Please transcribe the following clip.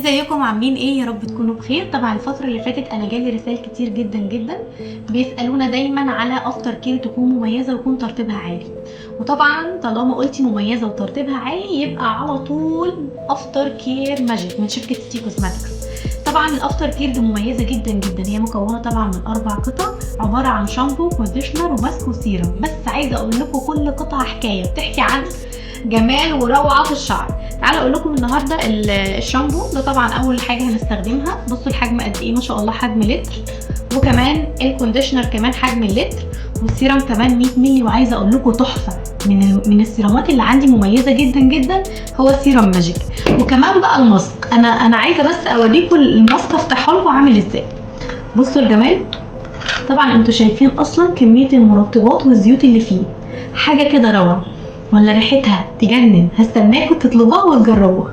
ازيكم عاملين ايه؟ يا رب تكونوا بخير. طبعا الفتره اللي فاتت انا جالي رسائل كتير جدا جدا بيسالونا دايما على افتر كير تكون مميزه ويكون ترتيبها عالي. وطبعا طالما قلتي مميزه وترتيبها عالي يبقى على طول افتر كير ماجيك من شركه سي كوزماتكس. طبعا الافتر كير دي مميزه جدا جدا، هي مكونه طبعا من 4 قطع عباره عن شامبو كونديشنر وماسك وسيرم. بس عايزه اقول لكم كل قطعه حكايه بتحكي عن جمال وروعه في الشعر. تعالوا اقول لكم النهارده الشامبو ده. طبعا اول حاجه هنستخدمها، بصوا الحجم قد ايه، ما شاء الله حجم لتر. وكمان الكونديشنر كمان حجم اللتر، والسيرم كمان 100 مللي. وعايزه اقول لكم تحفه من السيرامات اللي عندي مميزه جدا جدا هو سيرم ماجيك. وكمان بقى الماسك، انا عايزه بس اوريكم الماسك افتحه لكم عامل ازاي. بصوا الجمال. طبعا انتوا شايفين اصلا كميه المرطبات والزيوت اللي فيه، حاجه كده روعه ولا ريحتها تجنن. هستناكم تطلبوها وتجربوها.